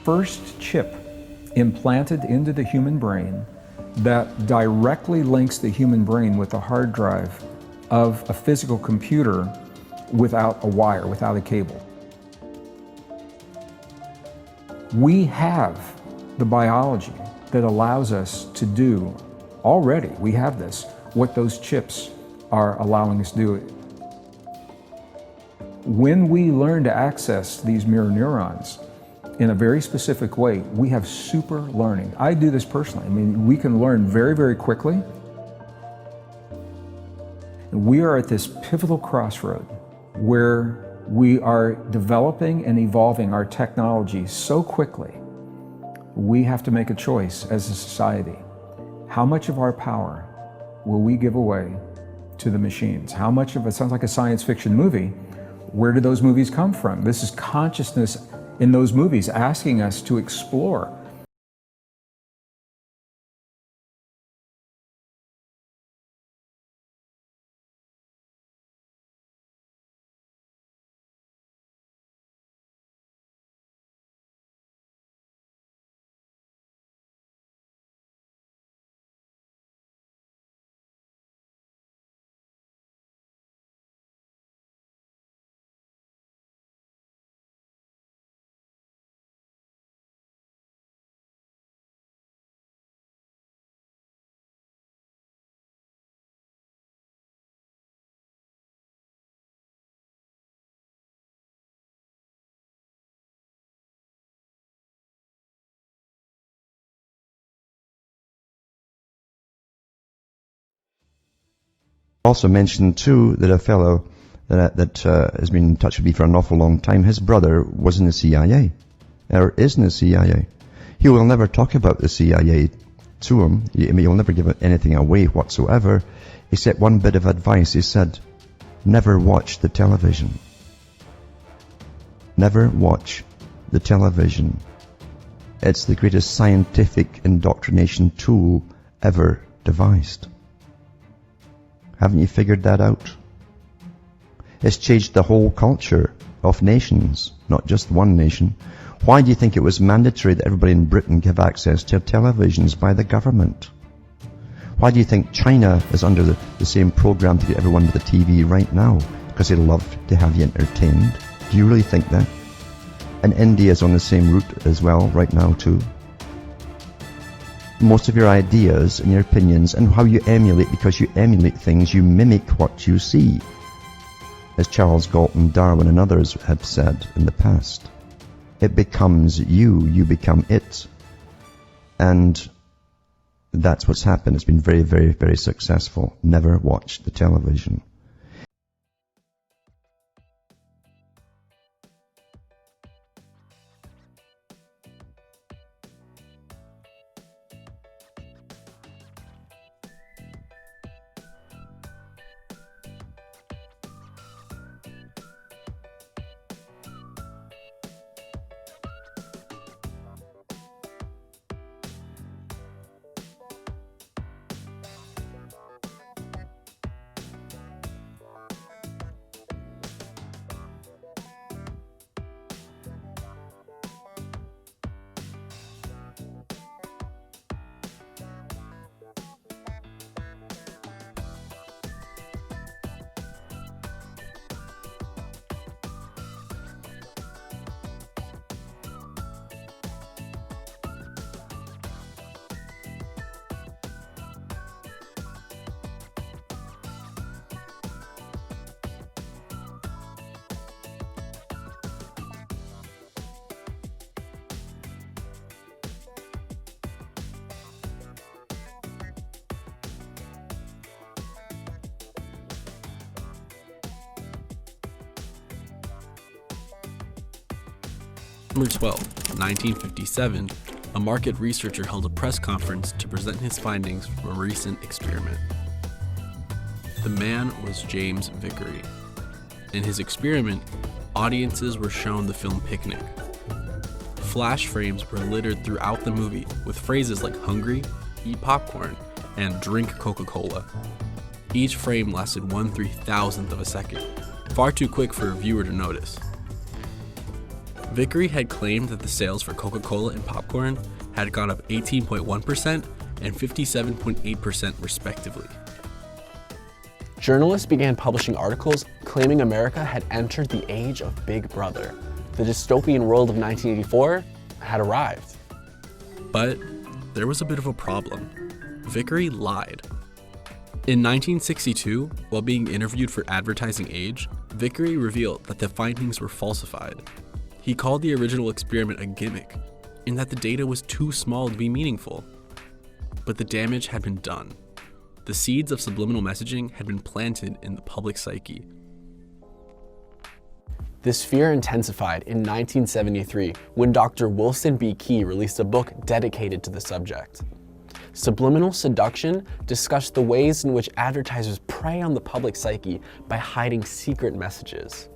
first chip implanted into the human brain that directly links the human brain with the hard drive of a physical computer without a wire, without a cable. We have the biology that allows us to do, already, we have this, what those chips are allowing us to do. When we learn to access these mirror neurons in a very specific way, we have super learning. I do this personally. I mean, we can learn very, very quickly. We are at this pivotal crossroad where we are developing and evolving our technology so quickly. We have to make a choice as a society. How much of our power will we give away to the machines? How much of it sounds like a science fiction movie? Where do those movies come from? This is consciousness in those movies asking us to explore. Also mentioned too that a fellow that has been in touch with me for an awful long time, his brother was in the CIA, or is in the CIA. He will never talk about the CIA to him. He'll never give anything away whatsoever, except one bit of advice. He said, never watch the television. Never watch the television. It's the greatest scientific indoctrination tool ever devised. Haven't you figured that out? It's changed the whole culture of nations, not just one nation. Why do you think it was mandatory that everybody in Britain give access to televisions by the government? Why do you think China is under the same program to get everyone with a TV right now? Because they love to have you entertained. Do you really think that? And India is on the same route as well right now too. Most of your ideas and your opinions and how you emulate, because you emulate things, you mimic what you see. As Charles Galton, Darwin and others have said in the past. It becomes you, you become it. And that's what's happened. It's been very, very, very successful. Never watch the television. September 12, 1957, a market researcher held a press conference to present his findings from a recent experiment. The man was James Vickery. In his experiment, audiences were shown the film Picnic. Flash frames were littered throughout the movie with phrases like hungry, eat popcorn, and drink Coca-Cola. Each frame lasted 1/3000th of a second, far too quick for a viewer to notice. Vickery had claimed that the sales for Coca-Cola and popcorn had gone up 18.1% and 57.8% respectively. Journalists began publishing articles claiming America had entered the age of Big Brother. The dystopian world of 1984 had arrived. But there was a bit of a problem. Vickery lied. In 1962, while being interviewed for Advertising Age, Vickery revealed that the findings were falsified. He called the original experiment a gimmick, and that the data was too small to be meaningful. But the damage had been done. The seeds of subliminal messaging had been planted in the public psyche. This fear intensified in 1973 when Dr. Wilson B. Key released a book dedicated to the subject. Subliminal Seduction discussed the ways in which advertisers prey on the public psyche by hiding secret messages.